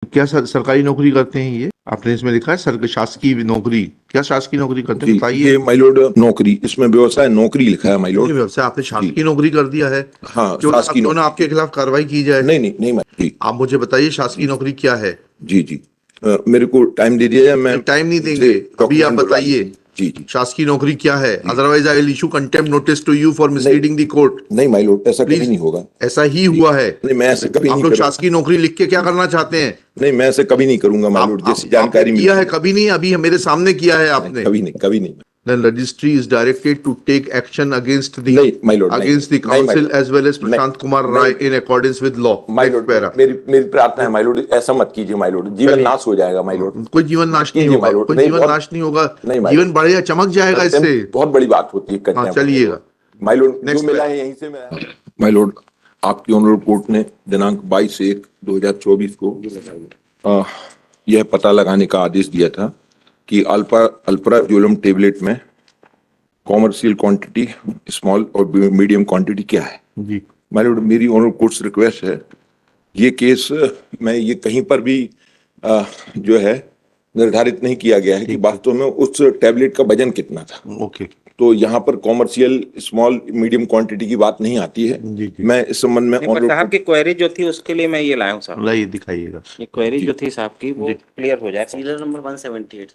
क्या सरकारी नौकरी करते हैं ये? आपने इसमें लिखा है शासकीय नौकरी। क्या शासकीय नौकरी करते हैं जी, बताइए। ये माय लॉर्ड नौकरी, इसमें व्यवसाय नौकरी लिखा है माय ये लॉर्ड। व्यवसाय आपने जी, शासकीय नौकरी कर दिया है। हाँ, क्यों शासकीय ना नौकरी। आपके खिलाफ कार्रवाई की जाए। नहीं नहीं नहीं जी आप मुझे बताइए शासकीय नौकरी क्या है। जी जी। मेरे को टाइम दे दिया जाए, मैं टाइम नहीं उनसे देंगे, अभी आप डॉक्यूमेंट बनवा बताइए लूँ। जी जी शासकीय नौकरी क्या है। जी। Otherwise I will issue contempt notice to you for नहीं मिसलीडिंग द कोर्ट। नहीं माय लॉर्ड, ऐसा कभी प्लीज। नहीं होगा। ऐसा ही जी, हुआ है। नहीं मैं ऐसे कभी नहीं आप लोग करूँगा। शासकीय नौकरी लिख के क्या करना चाहते हैं? नहीं, मैं ऐसे कभी नहीं करूंगा माय लॉर्ड, जैसी आपने जानकारी किया मिलती है है। कभी नहीं, अभी मेरे सामने किया है नहीं, आपने। कभी नहीं, कभी नहीं। Then registry is directed to take action नहीं माय लॉर्ड, नहीं against the नहीं my council Lord, as well as नहीं Prashant Kumar Rai नहीं in accordance with law. My Next Lord, para. मेरी मेरी प्रार्थना है माय लॉर्ड, ऐसा मत कीजिए माय लॉर्ड, जीवन चलिए। नाश हो जाएगा माय लॉर्ड। कोई जीवन नाश नहीं कीजिए होगा, माय लॉर्ड, कोई नहीं जीवन बहुत, नाश नहीं होगा। नहीं माय जीवन लॉर्ड, बढ़ेगा, चमक जाएगा इससे। बहुत बड़ी बात होती है हाँ कंटेम्प्ट माय चलिएगा। लॉर्ड। माय लॉर्ड, जो नेक्स्ट मिला है यहीं से मिला है माय लॉर्ड। आपकी ऑनरेबल कोर्ट ने दिनांक 22/1/2024 को अ, यह पता लगाने का आदेश दिया था कि अल्प्राजोलम टेबलेट में कॉमर्शियल क्वांटिटी, स्मॉल और मीडियम क्वांटिटी क्या है। जी। माय लॉर्ड, मेरी ऑनरेबल कोर्ट से रिक्वेस्ट है, ये केस में ये कहीं पर भी जो है निर्धारित नहीं किया गया है कि वास्तव में उस टैबलेट का वजन कितना था। ओके। तो यहाँ पर कॉमर्शियल स्मॉल मीडियम क्वांटिटी की बात नहीं आती है। जी जी। मैं इस संबंध में पर साहब की क्वेरी जो थी उसके लिए मैं ये लाया हूँ साहब। लाइए दिखाइएगा। ये क्वेरी जो थी साहब की वो क्लियर हो जाए। Serial number 178।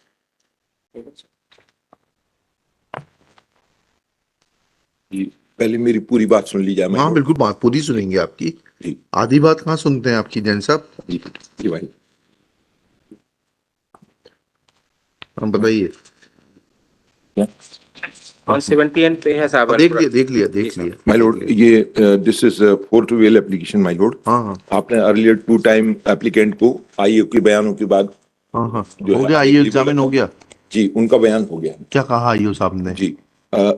पहले मेरी पूरी बात सुन ली जाए। हाँ बिल्कुल, बात पूरी सुनेंगे आपकी। जी आधी बात कहाँ सुनते हैं आपकी जैन साहब। जी जी भाई। हम बताइए। 178 पे है साहब। देख लिया। माय लॉर्ड, ये this is fourth well application my Lord. हाँ। आपने अर्लियर 2 टाइम एप्लीकेंट को आईओ के बयानों के बाद हाँ जो हो है गया, आइए एग्जामिन हो गया। जी, उनका बयान हो गया। क्या कहा आइयो साहब ने? जी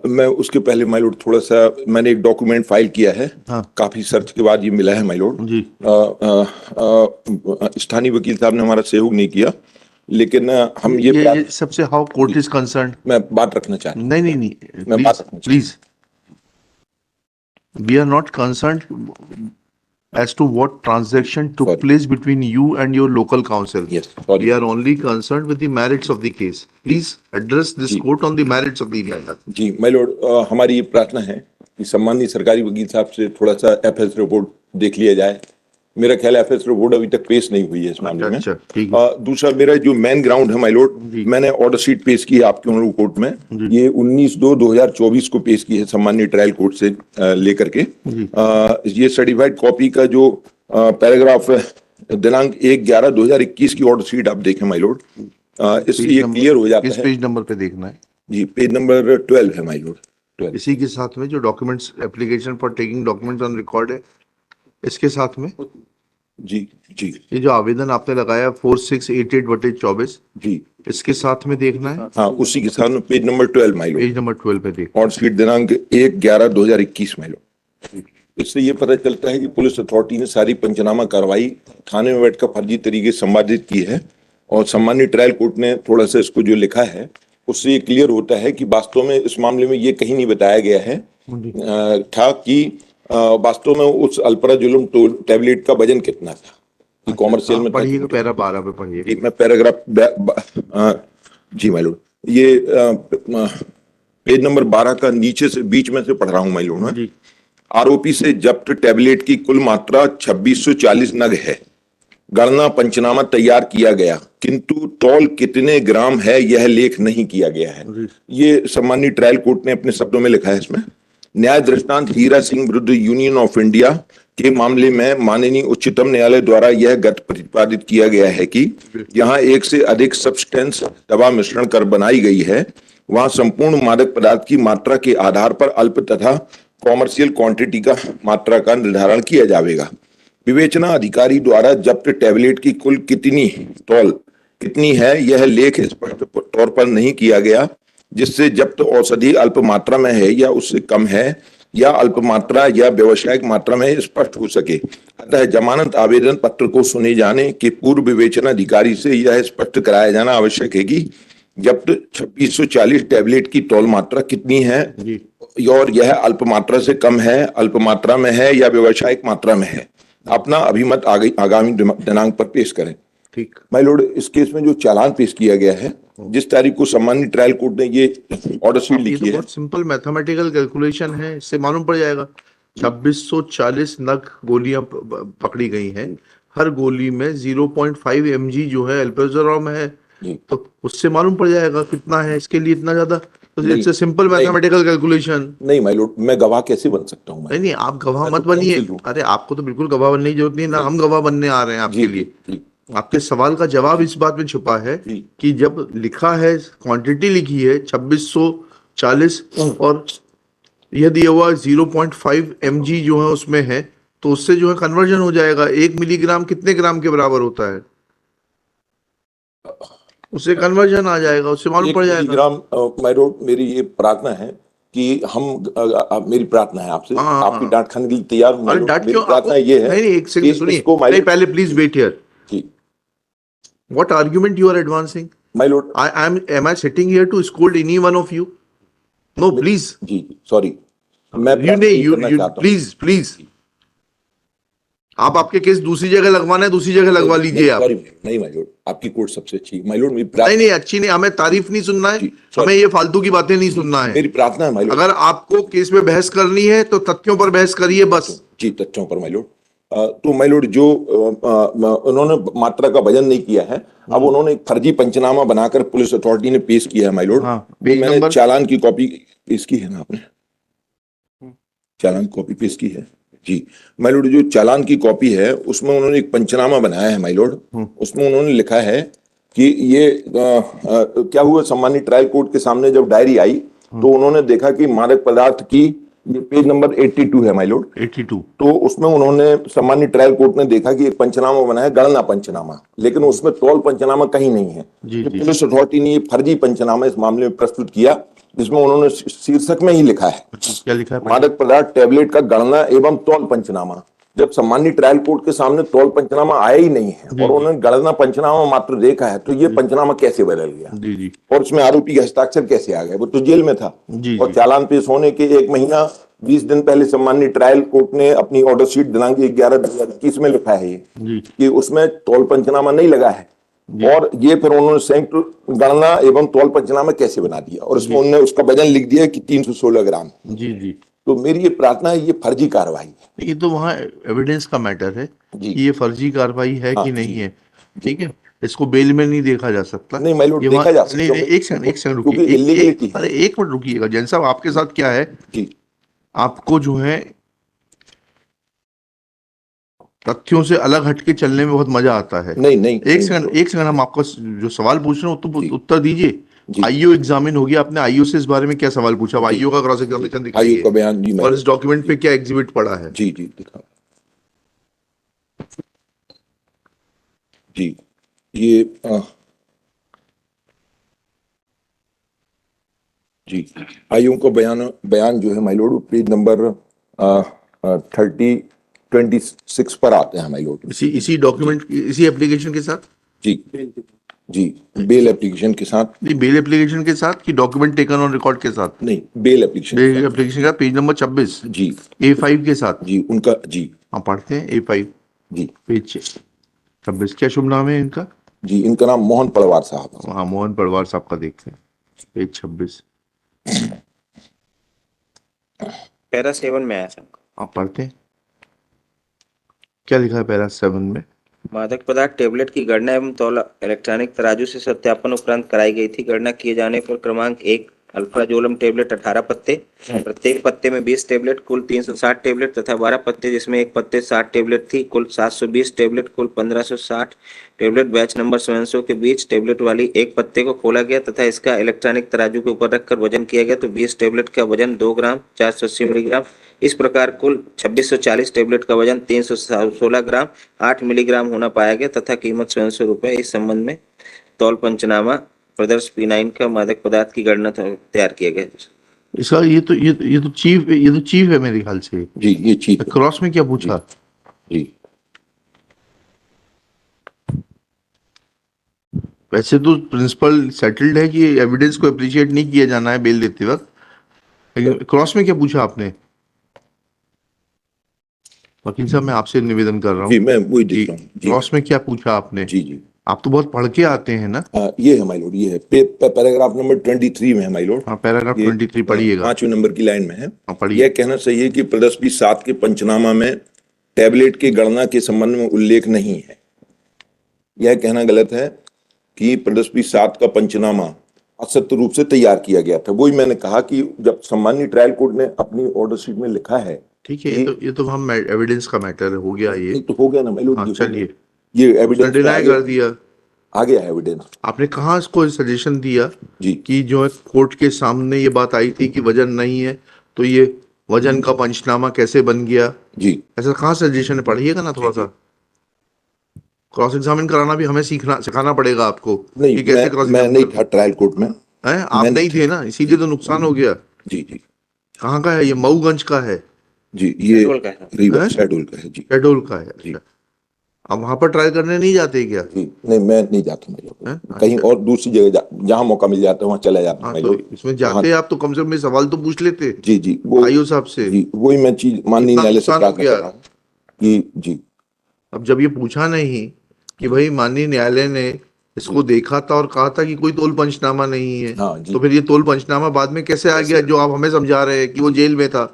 मैं उसके पहले माय लॉर्ड थोड़ा सा मैंने एक डॉक्यूमेंट फाइल किया है। हाँ। काफी सर्च के बाद ये मिला है माय लॉर्ड। जी। स्थानीय वकील साहब ने हमारा सहयोग नहीं किया, लेकिन हम ये सबसे हाउ कोर्ट इज कंसर्न। मैं बात रखना चाहता हूं। नहीं मैं बात रखना please we are not concern as to what transaction took Sorry. place between you and your local council. Yes, sorry. We are only concerned with the merits of the case. Please address this जी। court on the merits of the matter. जी my lord, हमारी ये प्रार्थना है कि सम्मानित सरकारी वकील साहब से थोड़ा सा एफएस रिपोर्ट देख लिया जाए। मेरा ख्याल है एफएस रिपोर्ट अभी तक पेश नहीं हुई है इस मामले में। अच्छा, ठीक है। दूसरा मेरा जो मेन ग्राउंड है माय लॉर्ड, मैंने ऑर्डर शीट पेश की है आपके ऑनरेबल कोर्ट में। ये 19/2/2024 को पेश की है सम्मानित ट्रायल कोर्ट से लेकर के। ये सर्टिफाइड कॉपी का जो पैराग्राफ दिनांक 1/11/2021 की ऑर्डर शीट आप देखें माय लॉर्ड, इससे ये क्लियर हो जाता किस है। पेज नंबर पे देखना है? जी, पेज नंबर 12 है माय लॉर्ड, 12। इसी के साथ में जो documents application for taking documents on record है, इसके साथ में जी जी ये जो आवेदन आपने लगाया 4688/24, जी, इसके साथ में देखना है। हाँ उसी के साथ में page number 12 my Lord, page number 12 पे देख। ऑर्डर शीट दिनांक 1/11/2021 माय लॉर्ड। इससे ये पता चलता है कि पुलिस अथॉरिटी ने सारी पंचनामा कार्रवाई थाने में बैठकर फर्जी तरीके से संपादित की है, और सम्मानित ट्रायल कोर्ट ने थोड़ा सा इसको जो लिखा है उससे ये क्लियर होता है कि वास्तव में इस मामले में ये कहीं नहीं बताया गया है था कि वास्तव में उस अल्प्राजोलम टैबलेट का वजन कितना था। कॉमर्शियल में पढ़िए तो पैरा 12 पे पढ़िए। मैं पैराग्राफ जी माय लॉर्ड, ये पेज नंबर 12 का नीचे से बीच में से पढ़ रहा हूं माय लॉर्ड में। आरोपी से जब्त टैबलेट की कुल मात्रा 2640 नग है। गणना पंचनामा तैयार किया गया, किंतु तौल कितने ग्राम है यह लेख नहीं किया गया है। ये सम्मानित ट्रायल कोर्ट ने अपने शब्दों में लिखा है इसमें। न्याय दृष्टांत हीरा सिंह विरुद्ध यूनियन ऑफ इंडिया के मामले में माननीय उच्चतम न्यायालय द्वारा यह गत प्रतिपादित किया गया है कि जहां एक से अधिक सब्सटेंस दवा मिश्रण कर बनाई गई है, वहां संपूर्ण मादक पदार्थ की मात्रा के आधार पर अल्प तथा कॉमर्शियल क्वांटिटी का मात्रा का निर्धारण किया जाएगा। विवेचना अधिकारी द्वारा जब्त टैबलेट की कुल तौल कितनी है यह लेख स्पष्ट तौर पर नहीं किया गया, जिससे जब्त औषधि अल्प मात्रा में है या उससे कम है या अल्प मात्रा या व्यावसायिक मात्रा में स्पष्ट हो सके। अतः जमानत आवेदन पत्र को सुने जाने के पूर्व विवेचना अधिकारी से यह स्पष्ट कराया जाना आवश्यक है कि जब्त 2640 टैबलेट की तौल मात्रा कितनी है और यह अल्प मात्रा से कम है, अल्प मात्रा में है या व्यावसायिक मात्रा में है। अपना अभिमत आगामी दिनांक पर पेश करें। ठीक। माय लॉर्ड, इस केस में जो चालान पेश किया गया है, जिस तारीख को सम्मान्य ट्रायल कोर्ट ने ये ऑर्डर शीट ये लिखी तो है, बहुत सिंपल मैथमेटिकल कैलकुलेशन है, इससे मालूम पड़ जाएगा। 2640 नग गोलियां पकड़ी गई हैं, हर गोली में 0.5 mg जो है अल्पेंजारॉम है, जी। तो उससे मालूम पड़ जाएगा कितना है, इसके लिए इतना ज्यादा। तो नहीं, इट्स अ सिंपल नहीं। Mathematical calculation. नहीं माय लॉर्ड, मैं गवाह कैसे बन सकता हूँ? नहीं नहीं, आप गवाह मैं मत तो बनिए। काउंसिल हूँ। अरे आपको तो बिल्कुल गवाह बनने की जरूरत नहीं, ना हम गवाह बनने आ रहे हैं जी आपके लिए। जी आपके सवाल का जवाब इस बात में छुपा है जी। कि जब लिखा है, क्वांटिटी लिखी है 2640 और यह दिया हुआ 0.5 mg जो है उसमें है, तो उससे जो है कन्वर्जन हो जाएगा। 1 मिलीग्राम कितने ग्राम के बराबर होता है, उससे कन्वर्जन आ जाएगा, उससे मालूम एक पड़ जाएगा। मिलीग्राम माय लॉर्ड, मेरी ये प्रार्थना है कि मेरी प्रार्थना है आपसे, हाँ हाँ आपकी हाँ। डांट खाने के लिए तैयार हूँ माय अरे लॉर्ड। डांट मेरी क्यों? प्रार्थना आपको ये है नहीं नहीं, एक कि सेकंड सुनिए। इसको माय नहीं, लॉर्ड। पहले प्लीज वेट हियर। जी what argument you are advancing? My lord. am I sitting here to scold any one of you? No, please. जी सॉरी, मैं You प्रार्थना नहीं, ये करना you चाहता हूँ। प्लीज आप आपके केस दूसरी जगह लगवाना है, दूसरी जगह लगवा लीजिए आप। सॉरी, नहीं माय लॉर्ड, आपकी कोर्ट सबसे अच्छी माय लॉर्ड। मेरी नहीं प्रार्थना, नहीं, अच्छी नहीं, हमें तारीफ नहीं सुनना है, जी, sorry। हमें ये फालतू की बातें नहीं सुनना है। मेरी प्रार्थना है माय लॉर्ड। अगर आपको केस में बहस करनी है तो तथ्यों पर बहस करिए बस। जी, तथ्यों पर माय लॉर्ड। तो माय लॉर्ड, जो उन्होंने मात्रा का वजन नहीं किया है, अब उन्होंने एक फर्जी पंचनामा बनाकर पुलिस अथॉरिटी ने पेश किया है माय लॉर्ड। हाँ, वो पेज मैंने नंबर? चालान की कॉपी पेश की है ना आपने? चालान की कॉपी पेश की है जी माय लॉर्ड। जो चालान की कॉपी है उसमें उन्होंने एक पंचनामा बनाया है माय लॉर्ड। उसमें उन्होंने लिखा है कि ये क्या हुआ, सम्मानित ट्रायल कोर्ट के सामने जब डायरी आई तो उन्होंने देखा कि मादक पदार्थ की, ये पेज नंबर 82 है माय लॉर्ड। 82। तो उसमें उन्होंने, सम्मानित ट्रायल कोर्ट ने देखा कि एक पंचनामा बना है, गणना पंचनामा, लेकिन उसमें तौल पंचनामा कहीं नहीं है। जी, कि जी। पुलिस अथॉरिटी ने ये फर्जी पंचनामा इस मामले में प्रस्तुत किया, जिसमें उन्होंने शीर्षक में ही लिखा है क्या लिखा है? मादक पदार्थ टैबलेट का गणना एवं तौल पंचनामा। जब सम्मानित ट्रायल कोर्ट के सामने तौल पंचनामा आया ही नहीं है और उन्होंने गणना पंचनामा मात्र देखा है, तो ये पंचनामा कैसे बदल गया? जी जी और उसमें आरोपी का हस्ताक्षर कैसे आ गया? वो तो जेल में था। जी और जी। चालान पेश होने के 1 महीना 20 दिन पहले सम्मानित ट्रायल कोर्ट ने अपनी ऑर्डर शीट दिनांक 11/2021 में लिखा है जी कि उसमें तौल पंचनामा नहीं लगा है। और ये फिर उन्होंने संयुक्त गणना एवं तौल पंचनामा कैसे बना दिया, और उसमें उन्होंने उसका वजन लिख दिया कि 316 ग्राम। जी जी। तो मेरी ये प्रार्थना है, ये फर्जी कार्रवाई है। ये तो वहाँ एविडेंस का मैटर है जी। कि ये फर्जी कार्रवाई है हाँ, कि नहीं जी। है। ठीक है, इसको बेल में नहीं देखा जा सकता। नहीं माय लॉर्ड, ये देखा जा नहीं सकता नहीं, है, एक सेकंड रुकिए। क्योंकि इलीगलिटी अरे है। एक मिनट रुकिएगा जैन साहब, आपके साथ क्या है, जी आपको जो है तथ्यों से अलग हटके चलने में बहुत मजा आता है। नहीं नहीं एक सेकंड, हम आपको जो सवाल पूछ रहे हो तो जी। उत्तर दीजिए। जी। आईओ एग्जामिन हो गया, आपने आईओ से इस बारे में क्या सवाल पूछा? आईओ का क्रॉस एग्जामिनेशन आयु दिखाइए का बयान जी, और इस डॉक्यूमेंट पे क्या एग्जिबिट पड़ा है। जी जी दिखा जी। ये जी, आयु का बयान जो है माय लॉर्ड, पेज नंबर 26 पर आते हैं माय लॉर्ड। इसी डॉक्यूमेंट, इसी एप्लीकेशन के साथ? जी जी, बेल एप्लीकेशन के साथ। नहीं, बेल एप्लीकेशन के साथ कि डॉक्यूमेंट टेकन ऑन रिकॉर्ड के साथ? नहीं, बेल एप्लीकेशन के बेल साथ। एप्लीकेशन का पेज नंबर 26 जी A5 के साथ। जी, उनका जी हाँ, पढ़ते हैं A5 जी पेज 26। क्या शुभ नाम है इनका? जी, इनका नाम मोहन पड़वार साहब। हाँ, मोहन पड़वार साहब का देखते हैं पेज 26। पैरा 7 में आया साहब। आप पढ़ते हैं, क्या लिखा है पैरा 7 में? मादक पदार्थ टेबलेट की गणना एवं तौल इलेक्ट्रॉनिक तराजू से सत्यापन उपरांत कराई गई थी। गणना किए जाने पर क्रमांक 1 अल्फाजोलम टेबलेट 18 पत्ते, प्रत्येक पत्ते में 20 टेबलेट, कुल 360 टेबलेट तथा 12 पत्ते जिसमें एक पत्ते 60 टेबलेट थी, कुल 720 टेबलेट, कुल 1560 टेबलेट बैच नंबर 700 के बीच टेबलेट वाली एक पत्ते को खोला गया तथा इसका इलेक्ट्रॉनिक तराजू के ऊपर रखकर वजन किया गया तो 20 टेबलेट का वजन 2 ग्राम 480 मिलीग्राम। इस प्रकार कुल 2640 टेबलेट का वजन 316 ग्राम 8 मिलीग्राम होना पाया गया तथा कीमत 700 रुपये। इस संबंध में तौल पंचनामा प्रदर्श P9 का मादक पदार्थ की गणना तैयार किया गया। इसका ये तो चीफ है मेरे ख्याल से। जी, ये चीफ क्रॉस में क्या पूछा? जी। वैसे तो प्रिंसिपल सेटल्ड है कि एविडेंस को अप्रिशिएट नहीं किया जाना है बेल देते वक्त, लेकिन क्रॉस में क्या पूछा आपने? वकील साहब, मैं आपसे निवेदन कर रहा जी, हूँ, मैं वही देख रहा हूँ जी। क्रॉस में क्या पूछा आपने? जी जी आप तो बहुत पढ़ के आते हैं ना। ये है माय लॉर्ड, ये है पैराग्राफ नंबर 23 में है माय लॉर्ड। हाँ, पैराग्राफ ये 23 पढ़िएगा। 5वें नंबर की लाइन में है। हाँ, पढ़िए। यह कहना सही है कि प्रदर्शनी 7 के पंचनामा में टैबलेट की गणना के संबंध में उल्लेख नहीं है। यह कहना गलत है कि प्रदर्शनी 7 का पंचनामा असत्य रूप से तैयार किया गया था। वही मैंने कहा कि जब सम्मानीय ट्रायल कोर्ट ने अपनी ऑर्डर शीट में लिखा है, ठीक है, ये तो हम एविडेंस का मैटर हो गया ये। नहीं तो हो गया ना माय लॉर्ड। हाँ, चलिए। ये उसने एविडेंस डिनाई कर दिया। आ गया है एविडेंस। आपने कहाँ इसको सजेशन दिया जी। कि जो है कोर्ट के सामने ये बात आई थी कि वजन नहीं है, तो ये वजन का पंचनामा कैसे बन गया? जी ऐसा कहाँ सजेशन है? पढ़िएगा ना थोड़ा सा। क्रॉस एग्जामिन कराना भी हमें सिखाना पड़ेगा आपको नहीं, कि कैसे क्रॉस मैं नहीं था ट्रायल कोर्ट में। है। आप मैं नहीं थे ना, इसीलिए तो नुकसान हो गया। जी जी कहाँ का है ये? मऊगंज का है, जी, ये शहडोल का है। रीवा शहडोल का है जी। शहडोल का है। जी। अच्छा। अब वहां पर ट्रायल करने नहीं जाते क्या? जी नहीं, मैं नहीं जाता मैं लोग हैं? कहीं अच्छा। और दूसरी जगह जहां मौका मिल जाता है वहां चला जाता हाँ, मैं तो लोग। इसमें जाते आप तो कम से कम ये सवाल तो पूछ लेते जी जी, वो आईओ साहब से। जी वही मैं चीज माननीय कितना न्यायालय से नुकसान हो प्रार्थना गया? कर रहा हूँ कि जी अब जब ये पूछा नहीं कि भाई माननीय न्यायालय ने इसको देखा था और कहा था कि कोई तोल पंचनामा नहीं है, हाँ जी। तो फिर ये तोल पंचनामा बाद में कैसे आ गया जो आप हमें समझा रहे हैं कि वो जेल में था?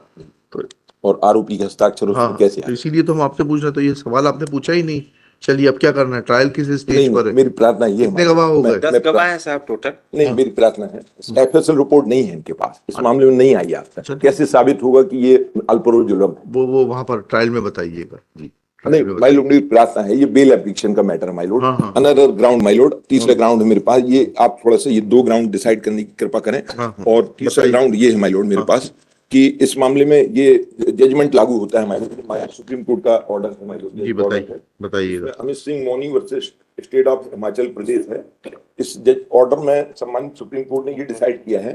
तो और आरोपी के हस्ताक्षर उसमें हाँ, कैसे तो आए? इसीलिए तो हम आपसे पूछ रहे हैं। तो ये सवाल आपने पूछा ही नहीं। चलिए, अब क्या करना है? ट्रायल किस स्टेज नहीं पर है? मेरी प्रार्थना ये है कितने गवाह हो गए? 10 गवाह हैं साहब टोटल। नहीं मेरी प्रार्थना है, एफएसएल रिपोर्ट नहीं है इनके पास, इस मामले में नहीं आई आज तक। कैसे साबित होगा कि ये अल्परोज जुर्म है? वो वहां पर ट्रायल में बताइएगा जी। नहीं माय लॉर्ड, मेरी प्रार्थना है, ये बेल एप्लीकेशन का मैटर है माय लॉर्ड। हाँ, हाँ। अनदर ग्राउंड माय लॉर्ड, तीसरा ग्राउंड है मेरे पास। ये आप थोड़ा सा ये 2 ग्राउंड डिसाइड करने की कृपा करें। हाँ, हाँ। और तीसरा बताइए। ग्राउंड ये है माय लॉर्ड मेरे पास कि इस मामले में ये जजमेंट लागू होता है माय लॉर्ड, सुप्रीम कोर्ट का ऑर्डर है माय लॉर्ड। जी, बताइएगा। Amit Singh Moni versus state of Himachal Pradesh है। इस ऑर्डर में सम्मानित सुप्रीम कोर्ट ने ये डिसाइड किया है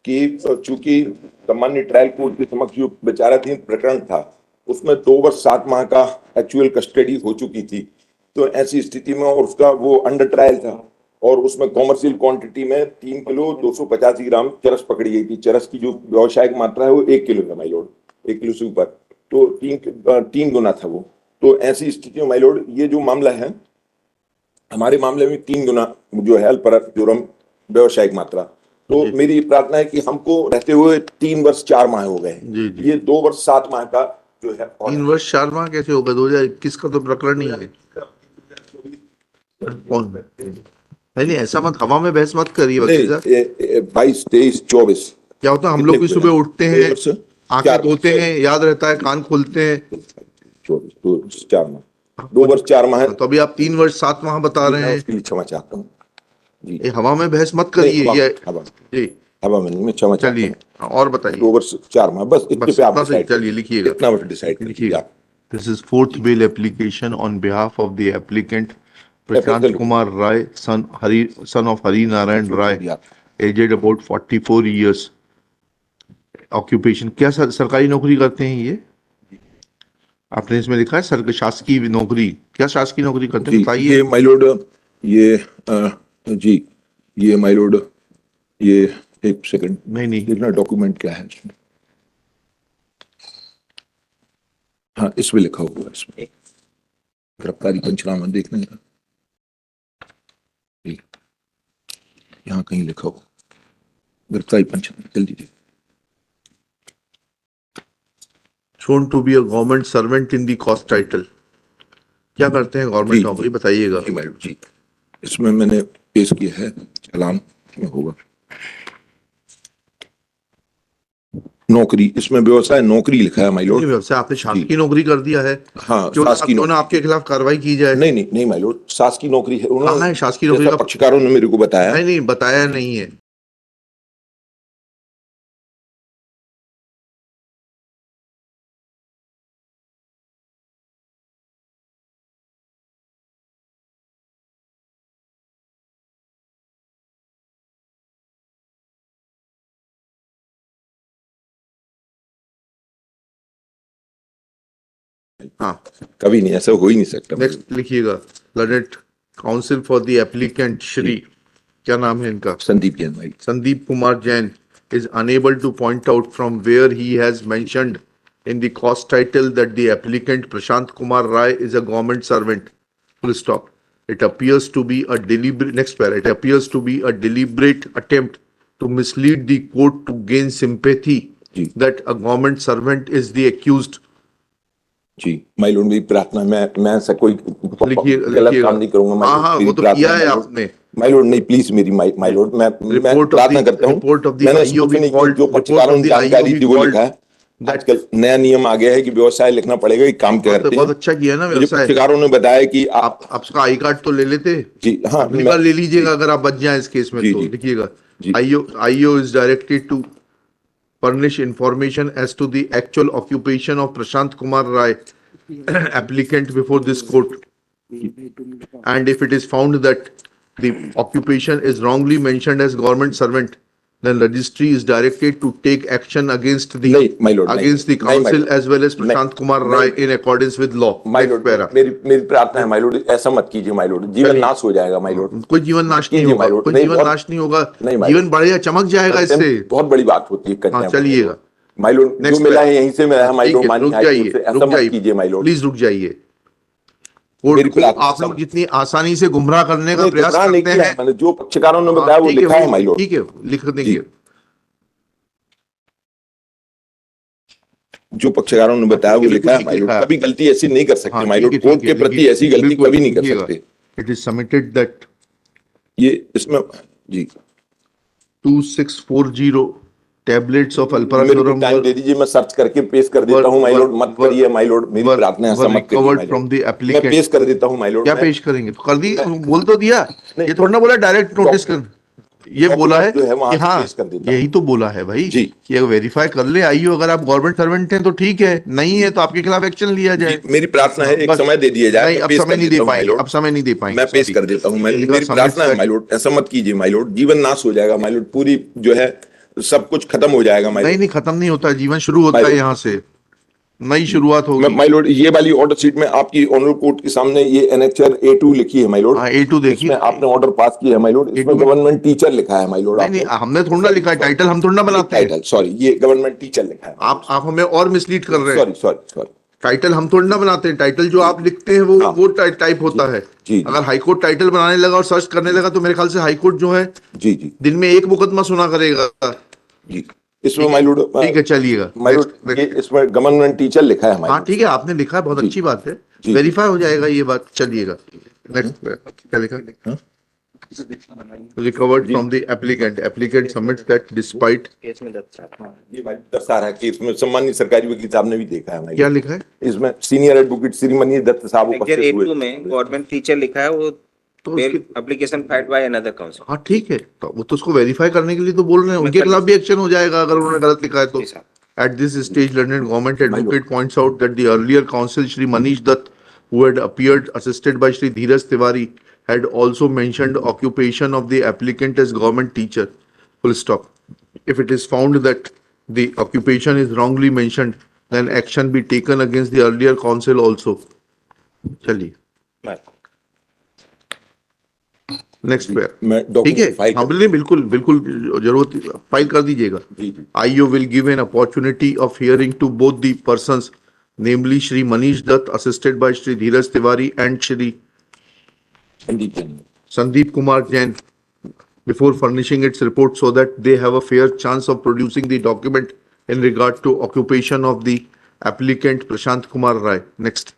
कि चूंकि सम्मानित ट्रायल कोर्ट के समक्ष जो विचाराधीन प्रकरण था उसमें 2 वर्ष 7 माह का एक्चुअल कस्टडी हो चुकी थी, तो ऐसी स्थिति में और उसका वो अंडर ट्रायल था और उसमें कॉमर्शियल क्वांटिटी में 3 किलो 285 ग्राम चरस पकड़ी गई थी। चरस की जो व्यावसायिक मात्रा है वो 1 किलो है माय लॉर्ड, 1 किलो से ऊपर, तो 3 गुना था वो। तो ऐसी स्थिति में माय लॉर्ड ये जो मामला है, हमारे मामले में 3 गुना जो है अल्परज जुर्म व्यावसायिक मात्रा। तो मेरी प्रार्थना है कि हमको रहते हुए 3 वर्ष 4 माह हो गए, जी, जी। ये 2 वर्ष 7 माह का जो है 3 वर्ष 4 माह कैसे होगा? 2021 का तो प्रकरण नहीं है। कौन? नहीं, ऐसा मत, हवा में बहस मत करिए वकील साहब। 22 23 24 क्या होता है, हम लोग भी सुबह उठते हैं, आंखें 4 धोते हैं, याद रहता है, कान खोलते हैं। 24 तो 4 माह, 2 वर्ष 4 माह है। तो अभी आप 3 वर्ष 7 माह बता रहे हैं। उसके लिए क्षमा चाहता हूँ जी। ये हवा में बहस मत करिए नहीं, ये। हवा जी, हवा में नहीं, मैं क्षमा चाहता चलिए हूँ। और बताइए। 2 वर्ष 4 माह बस इतने बस पे आप इतना सही। डिसाइड चलिए, लिखिएगा। इतना बस डिसाइड लिखिएगा। कीजिए। This is fourth bail application on behalf of the applicant Prashant Kumar Rai, son of Hari Narayan Rai, aged about 44 years. Occupation क्या सरकारी नौकरी करते हैं ये? आपने इसमें लिखा है सर शासकीय नौकरी। क्या शासकीय नौकरी करते हैं जी, बताइए। ये माय लॉर्ड, ये जी ये माय लॉर्ड, ये एक सेकंड नहीं, देखना डॉक्यूमेंट क्या है इसमें। हाँ, इसमें लिखा हुआ है, इसमें गिरफ्तारी पंचनामा देखने का यहाँ कहीं लिखा हुआ गिरफ्तारी पंचनामा, जल्दी दीजिए। shown to be a government servant in the cost title। क्या करते हैं गवर्नमेंट नौकरी बताइएगा। जी मैडम जी, इसमें मैंने पेश किया है, चालान में होगा नौकरी, इसमें व्यवसाय नौकरी लिखा है माय लॉर्ड। व्यवसाय आपने शासकीय नौकरी कर दिया है। हाँ, क्यों ना आपके खिलाफ कार्रवाई की जाए। नहीं नहीं नहीं माय लॉर्ड, शासकीय नौकरी है। कहाँ है शासकीय नौकरी जैसा का? पक्षकारों ने मेरे को बताया। नहीं, बताया नहीं है। हाँ, कभी नहीं, ऐसा हो ही नहीं सकता। नेक्स्ट लिखिएगा। Learned council for the applicant Shri, क्या नाम है इनका? संदीप जैन भाई। Sandeep Kumar Jain is unable to point out from where he has mentioned in the cost title that the applicant Prashant Kumar Rai is a government servant. Full stop. it appears to be a deliberate, next para, it appears to be a deliberate attempt to mislead the court to gain sympathy जी। that a government servant is the accused. जी my lord, मेरी प्रार्थना, मैं ऐसा कोई गलत काम नहीं करूंगा। हाँ हाँ, वो तो किया है आपने। माय लॉर्ड नहीं, प्लीज मेरी माय लॉर्ड, मैं प्रार्थना करता हूँ। मैंने इसमें कुछ नहीं किया, जो पक्षकारों ने जानकारी दी वो लिखा है। आजकल नया नियम आ गया है कि व्यवसाय लिखना पड़ेगा कि काम क्या करते हैं। बहुत अच्छा किया ना मुझे व्यवसाय। पक्षकारों ने बताया कि आपका आई कार्ड तो ले लेते। जी हाँ, अपनी बार ले लीजिएगा अगर आप बच जाएं इस केस में। तो लिखिएगा, IO is directed to furnish information as to the actual occupation of Prashant Kumar Rai, applicant before this court. And if it is found that the occupation is wrongly mentioned as government servant, then registry is directed to take action against the नहीं, my lord, against the नहीं, my council lord, as well as Prashant Kumar Rai in accordance with law. My lord, मेरी प्रार्थना है my lord, ऐसा मत कीजिए my Lord, जीवन नाश हो जाएगा माय लॉर्ड। कोई जीवन नाश नहीं होगा, कोई जीवन नाश नहीं होगा, जीवन बढ़ेगा, चमक जाएगा इससे। बहुत बड़ी बात होती है। हाँ, चलिएगा माय लॉर्ड, जो मिला है यहीं से मिला है माय लॉर्ड, मानिए ऐसा मत कीजिए माय लॉर्ड, प्लीज रुक जाइए। कोर्ट को आप लोग जितनी आसानी से गुमराह करने का प्रयास करते हैं, मैंने जो पक्षकारों ने बताया वो लिखा है माय लॉर्ड। ठीक है, लिख देंगे। जो पक्षकारों ने बताया वो लिखा है माय लॉर्ड, कभी गलती ऐसी नहीं कर सकते माय लॉर्ड, कोर्ट के प्रति ऐसी गलती कभी नहीं कर सकते। इट इज सबमिटेड दैट ये इसमें जी 2640 टैबलेट्स ऑफ अल्प्राजोलम टाइम दे दीजिए, मैं सर्च करके पेश कर देता हूं माय लॉर्ड, मत करिए माय लॉर्ड, मेरी प्रार्थना है ऐसा मत करिए फ्रॉम द मैं एप्लीकेंट। पेश कर देता हूं माय लॉर्ड। क्या पेश करेंगे? तो कर दी, बोल तो दिया, ये थोड़ा ना बोला डायरेक्ट नोटिस कर, ये बोला है कि हाँ, यही तो बोला है भाई कि वेरीफाई कर ले आइयो, अगर आप गवर्नमेंट सर्वेंट हैं तो ठीक है, नहीं है तो आपके खिलाफ एक्शन लिया जाए। मेरी प्रार्थना है एक समय दे दिया जाए। अब समय नहीं दे पाएंगे, अब समय नहीं दे पाएंगे, मैं पेश कर देता हूं। मेरी प्रार्थना है माय लॉर्ड, ऐसा मत कीजिए माय लॉर्ड, जीवन नाश हो जाएगा माय लॉर्ड, पूरी जो है सब कुछ खत्म हो जाएगा माय लॉर्ड। नहीं, खत्म नहीं होता, जीवन शुरू होता है, यहाँ से नई शुरुआत होगी। माय लॉर्ड, ये वाली ऑर्डर शीट में आपकी ऑनरल कोर्ट के सामने ये एनेक्चर A2 लिखी है माय लॉर्ड। हाँ, A2 देखिए, आपने ऑर्डर पास किया है माय लॉर्ड, इसमें गवर्नमेंट टीचर लिखा है माय लॉर्ड। नहीं, हमने थोड़ा ना लिखा है टाइटल, हम थोड़ा ना बनाते हैं टाइटल, सॉरी, ये गवर्नमेंट टीचर लिखा है। आप हमें और मिसलीड कर रहे हैं। सॉरी, टाइटल हम थोड़ा ना बनाते हैं, टाइटल जो आप लिखते हैं वो टाइप होता है। अगर हाईकोर्ट टाइटल बनाने लगा और सर्च करने लगा तो मेरे ख्याल से हाईकोर्ट जो है दिन में एक मुकदमा सुना करेगा जी। इसमें माय लॉर्ड, ठीक है, चलिएगा माय लॉर्ड, इसमें गवर्नमेंट टीचर लिखा है। हाँ ठीक है, आपने लिखा है, बहुत अच्छी बात है, वेरीफाई हो जाएगा ये बात। चलिएगा नेक्स्ट, क्या लिखा? Recovered from the applicant. Applicant submits that despite case में दफ्तर ये भाई दफ्तर है कि इसमें सम्मानित सरकारी वकील साहब ने भी देखा है। क्या लिखा है इसमें? सीनियर एडवोकेट श्री मनीष दत्त साहब उपस्थित हुए। A2 में गवर्नमेंट टीचर लिखा है, वो तो application filed by another council. हाँ ठीक है, तो वो तो उसको वेरीफाई करने के लिए तो बोल रहे हैं, उनके खिलाफ भी एक्शन हो जाएगा अगर उन्होंने गलत लिखा है तो। At this stage, London government advocate points out that the earlier counsel Shri Manish Dutt, who had appeared assisted by Shri Dheeraj Tiwari, had also mentioned occupation of the applicant as government teacher. Full stop. If it is found that the occupation is wrongly mentioned, then action be taken against the earlier counsel also. चलिए next पे, ठीक है, हाँ बिल्कुल बिल्कुल जरूरत, file कर दीजिएगा। IO will give an opportunity of hearing to both the persons, namely Shri Manish Dutt, assisted by Shri Dheeraj Tiwari and Shri Sandeep Kumar Jain, before furnishing its report, so that they have a fair chance of producing the document in regard to occupation of the applicant Prashant Kumar Rai. Next.